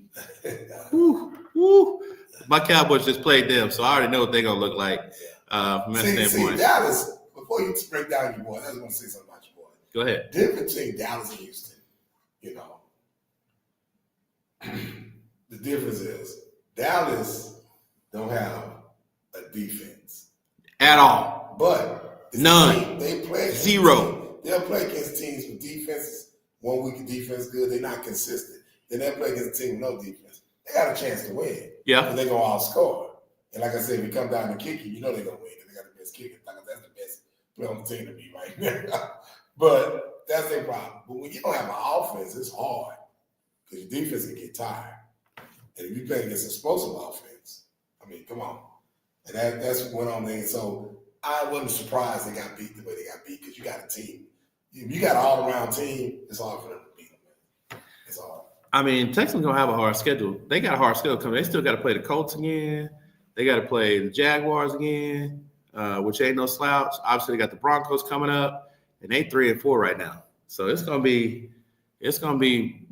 Woo. My Cowboys just played them, so I already know what they're going to look like from that standpoint. See, Dallas, before you break down your boy, I just want to say something about your boy. Go ahead. Difference between Dallas and Houston, the difference is Dallas don't have a defense. At all. But none. They play zero. They'll play against teams with defenses. 1 week of defense good, they're not consistent. Then they'll play against a team with no defense. They got a chance to win. Yeah. And they're going to outscore. And like I said, if you come down to kicking, you know they're going to win because they got the best kicker. That's the best player on the team to be right now. But that's their problem. But when you don't have an offense, it's hard because your defense can get tired. And if you play against explosive offense, come on. And that's what went on there. So I wasn't surprised they got beat the way they got beat because you got a team. If you got an all-around team, it's hard for them to beat them. It's hard. Texans gonna have a hard schedule. They got a hard schedule coming. They still got to play the Colts again. They got to play the Jaguars again, which ain't no slouch. Obviously, they got the Broncos coming up, and they 3-4 right now. So it's gonna be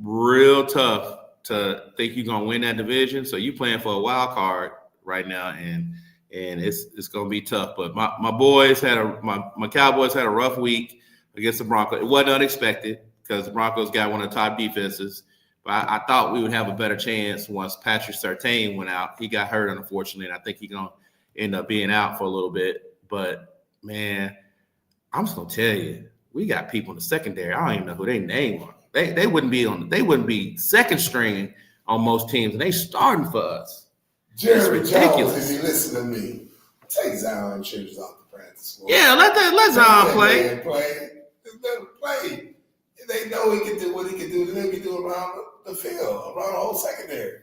real tough to think you're gonna win that division. So you playing for a wild card right now, and it's gonna be tough. But my Cowboys had a rough week against the Broncos. It wasn't unexpected because the Broncos got one of the top defenses. But I thought we would have a better chance once Patrick Surtain went out. He got hurt, unfortunately, and I think he's going to end up being out for a little bit. But, man, I'm just going to tell you, we got people in the secondary. I don't even know who they name are. They wouldn't be second string on most teams, and they starting for us. Jerry Jones, if you listen to me, take Zion Childress off the practice floor. Yeah, let Zion play. Let him play. They know he can do what he can do. Then he can do around the field, around the whole secondary.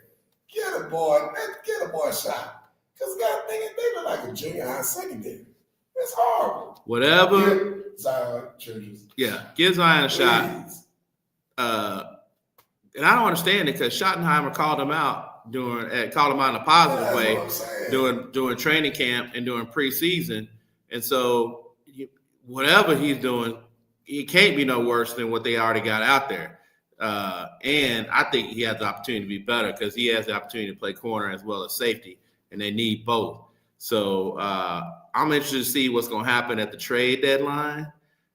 Get a boy a shot. Because they look like a junior high secondary. It's horrible. Whatever. Give Zion Childress. Yeah, give Zion a shot. And I don't understand it because Schottenheimer called him out in a positive way during training camp and during preseason. And so whatever he's doing, it can't be no worse than what they already got out there. And I think he has the opportunity to be better because he has the opportunity to play corner as well as safety, and they need both. So I'm interested to see what's going to happen at the trade deadline.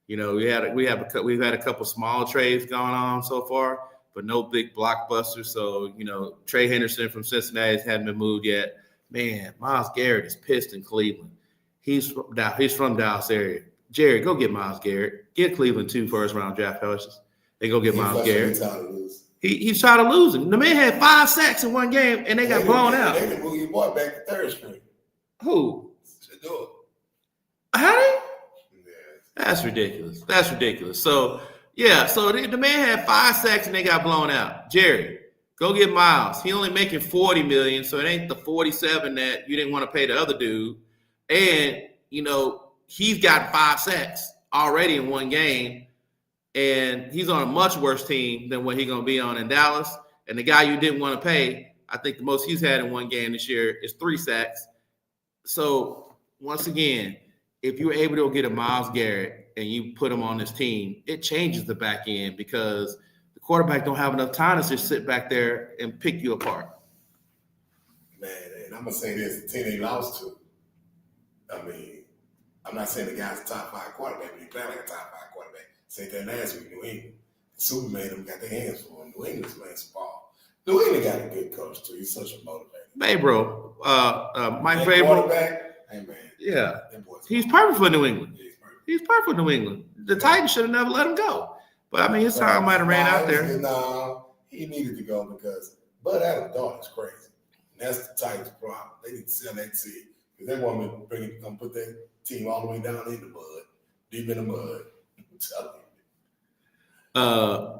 We've had a couple small trades going on so far, but no big blockbusters. So Trey Henderson from Cincinnati hasn't been moved yet. Man, Myles Garrett is pissed in Cleveland. He's from Dallas area. Jerry, go get Myles Garrett. Get Cleveland 2 first-round draft picks. They go get Myles Garrett. He's trying to lose him. The man had 5 sacks in one game, and they got blown out. They didn't move your boy back to third string. Who? Shedeur. How? Yeah. That's ridiculous. So the man had 5 sacks, and they got blown out. Jerry, go get Myles. He only making $40 million, so it ain't the 47 that you didn't want to pay the other dude. And, he's got 5 sacks already in one game, and he's on a much worse team than what he's going to be on in Dallas. And the guy you didn't want to pay, I think the most he's had in one game this year is 3 sacks. So, once again, if you're able to get a Myles Garrett and you put him on this team, it changes the back end because the quarterback don't have enough time to just sit back there and pick you apart. Man, and I'm gonna say this: the team they lost to. I mean, I'm not saying the guy's a top 5 quarterback, but he played like a top 5 quarterback. Same thing last week, New England. Superman them got their hands full. New England's playing some ball. New England got a good coach too. He's such a motivator. Fabro, Mike That Fabro. quarterback, hey man, Yeah, that boy's he's perfect for New England. Yeah, he's perfect. He's perfect for New England. The Titans should have never let him go. But I mean, his time might have ran out there. No, he needed to go because Bud Adams' daughter is crazy. And that's the Titans' problem. They need to sell that team because they want me to put that team all the way down in the mud, deep in the mud. I'm telling you.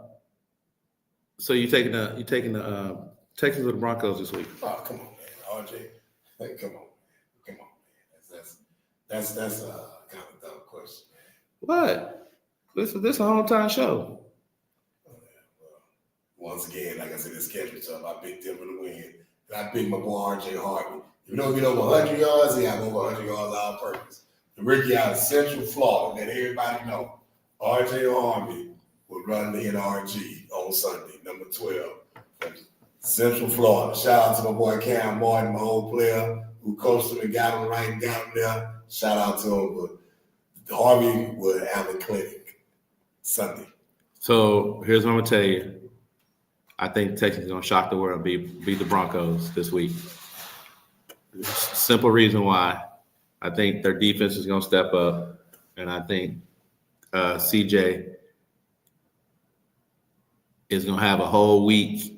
So you taking the Texans or the Broncos this week? Oh, come on, man, RJ. Hey, come on, man. That's kind of a dumb question, man. What? This is a hometown show. Well, once again, like I said, it's scheduled stuff. I picked Denver to win. And I picked my boy RJ Harvey. If you don't get over 100 yards, he have over 100 yards on purpose. The rookie out of Central Florida that everybody know, RJ Harvey will run the NRG on Sunday, number 12, from Central Florida. Shout out to my boy Cam Martin, my old player who coached him and got him right and got him there. Shout out to him. But Harvey will have a clinic Sunday. So here's what I'm gonna tell you. I think Texas is gonna shock the world and beat the Broncos this week. Simple reason why. I think their defense is gonna step up, and I think CJ is gonna have a whole week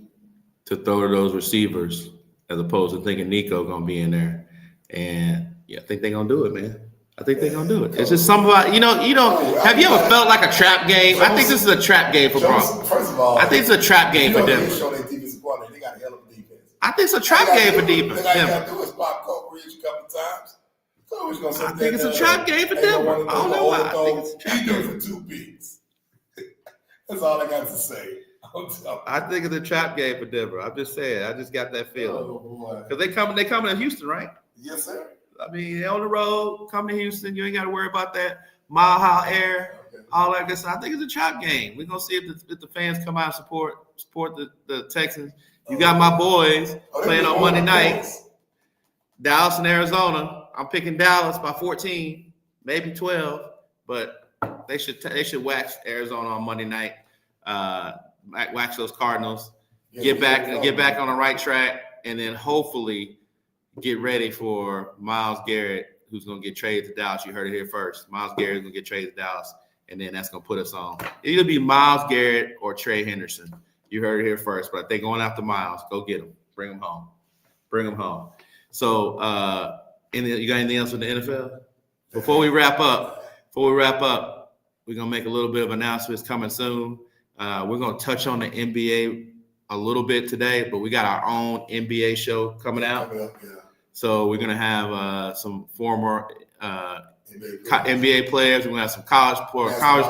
to throw to those receivers, as opposed to thinking Nico gonna be in there. And yeah, I think they're gonna do it, man. I think they're gonna do it. It's just something about you don't. Have you ever felt like a trap game? I think this is a trap game for Broncos. First of all, I think it's a trap game for Denver. They got a hell of a defense. I think it's a trap game for defense. All you gotta do is pop Coleridge a couple times. I think it's a trap game for Denver. I don't know why. I think it's a trap game for 2 beats. That's all I got to say. I think it's a trap game for Denver. I'm just saying. I just got that feeling. Because they coming to Houston, right? Yes, sir. I mean, they're on the road, come to Houston. You ain't got to worry about that mile high air, all that good stuff. I think it's a trap game. We're gonna see if the fans come out and support the Texans. You got my boys playing on Monday nights. Dallas and Arizona. I'm picking Dallas by 14, maybe 12, but they should wax Arizona on Monday night. Wax those Cardinals. Get back on the right track, and then hopefully get ready for Myles Garrett, who's going to get traded to Dallas. You heard it here first. Myles Garrett is going to get traded to Dallas, and then that's going to put us on. It'll be Myles Garrett or Trey Henderson. You heard it here first, but they're going after Myles. Go get him. Bring him home. So, you got anything else with the NFL? Before we wrap up, we're going to make a little bit of announcements coming soon. We're going to touch on the NBA a little bit today, but we got our own NBA show coming out. So we're going to have some former NBA players. We're going to have some college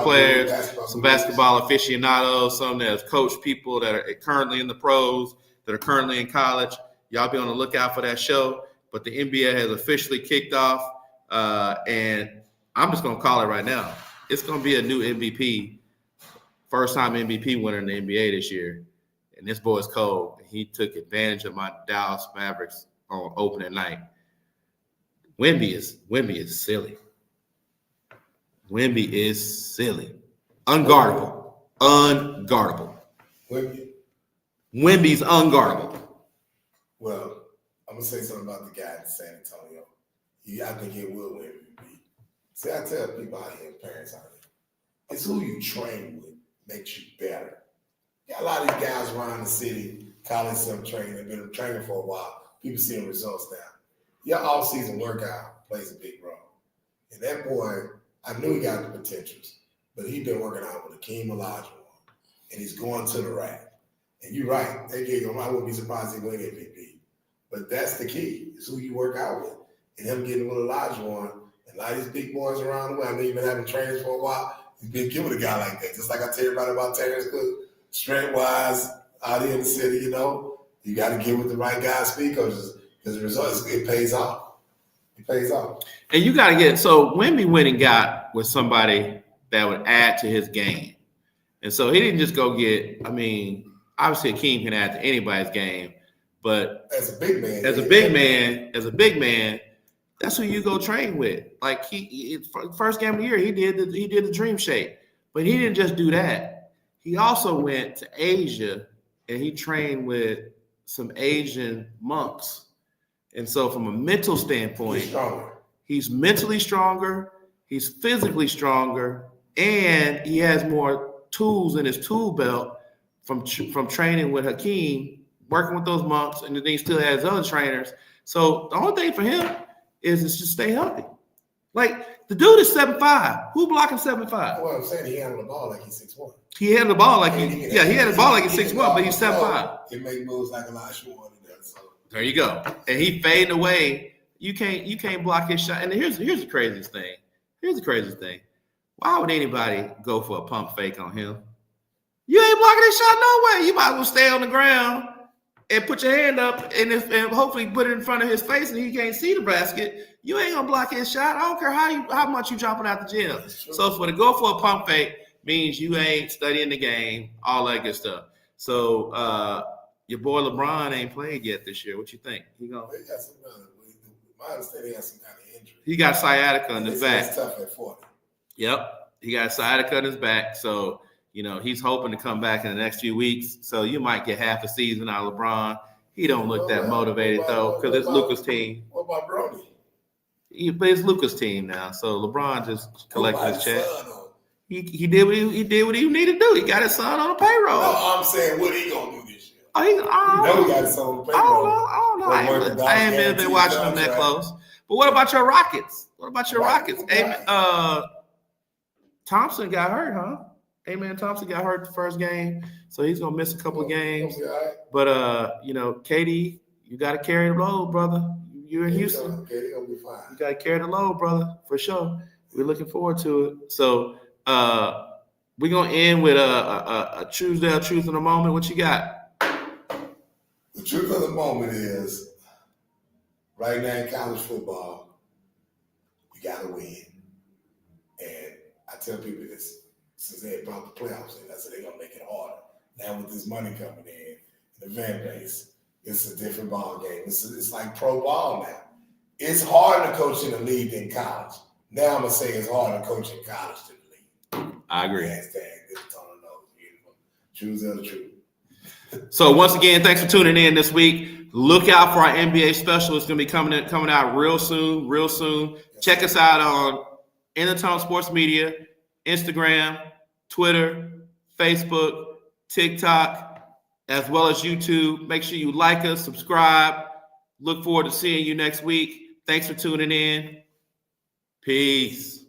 players, some basketball aficionados, some that have coached people that are currently in the pros, that are currently in college. Y'all be on the lookout for that show. But the NBA has officially kicked off, and I'm just going to call it right now. It's going to be a new MVP, first-time MVP winner in the NBA this year. And this boy's cold. He took advantage of my Dallas Mavericks on opening night. Wemby is silly. Wemby is silly. Unguardable. Wemby's unguardable. Well, I'm going to say something about the guy in San Antonio. I think he will win MVP. See, I tell people out here, parents out here, it's who you train with makes you better. Got a lot of these guys around the city, college some training, they've been training for a while. People seeing results now. Your off-season workout plays a big role. And that boy, I knew he got the potentials, but he's been working out with Akeem Olajuwon, and he's going to the rack. And you're right, they gave him, I wouldn't be surprised if he win MVP. But that's the key, is who you work out with. And him getting with Olajuwon, and a lot of these big boys around the way, I know you've been having trainings for a while, he's been giving a guy like that. Just like I tell everybody about Terrence Cook, strength-wise, out here in the city, you got to get with the right guys, speed coaches, because the results, it pays off. It pays off. And you got to get so Wemby went and got with somebody that would add to his game, and so he didn't just go get. I mean, obviously Akeem can add to anybody's game, but as a big man, that's who you go train with. Like he first game of the year, he did the dream shape, but he didn't just do that. He also went to Asia and he trained with some Asian monks. And so from a mental standpoint, he's mentally stronger, he's physically stronger, and he has more tools in his tool belt from training with Hakeem, working with those monks, and then he still has other trainers. So the only thing for him is just stay healthy. Like, the dude is 7'5". Who blocking 7'5"? Well, I'm saying he handled the ball like he's 6'1". He handled the ball like he had the ball like he's 6'1", but he's 7'5". He make moves like a lot shorter than that. So there you go. And he fading away. You can't block his shot. And here's the craziest thing. Why would anybody go for a pump fake on him? You ain't blocking his shot no way. You might as well stay on the ground and put your hand up and hopefully put it in front of his face and he can't see the basket. You ain't gonna block his shot. I don't care how much you jumping out the gym. So for to go for a pump fake means you ain't studying the game, all that good stuff. So your boy LeBron ain't played yet this year. What you think? He got some. My understanding, he has some kind of injury. He got sciatica in his back. It's tough at 40. Yep, he got sciatica in his back. So he's hoping to come back in the next few weeks. So you might get half a season out of LeBron. He don't look that motivated though, because it's Luka's team. What about Brody? But it's Luka's team now. So LeBron just collected his check. He did what he needed to do. He got his son on the payroll. No, I'm saying what he gonna do this year. Oh, he got his son on the payroll. I don't know. I ain't been watching him that close. But what about your Rockets? Thompson got hurt, huh? Amen. Thompson got hurt the first game, so he's gonna miss a couple of games. But KD, you got to carry the load, brother. You're in Houston. KD gonna be fine. You got to carry the load, brother, for sure. We're looking forward to it. So we're gonna end with a truth of the moment. What you got? The truth of the moment is, right now in college football, you gotta win. And I tell people this since they brought the playoffs in, I said they're gonna make it harder. Now with this money coming in, the fan base, it's a different ball game. It's like pro ball now. It's harder to coach in the league than college. Now I'm gonna say it's harder to coach in college than the league. I agree. Choose the truth. So once again, thanks for tuning in this week. Look out for our NBA special. It's going to be coming out real soon. Check us out on In the Tunnel Sports Media, Instagram, Twitter, Facebook, TikTok, as well as YouTube. Make sure you like us, subscribe. Look forward to seeing you next week. Thanks for tuning in. Peace.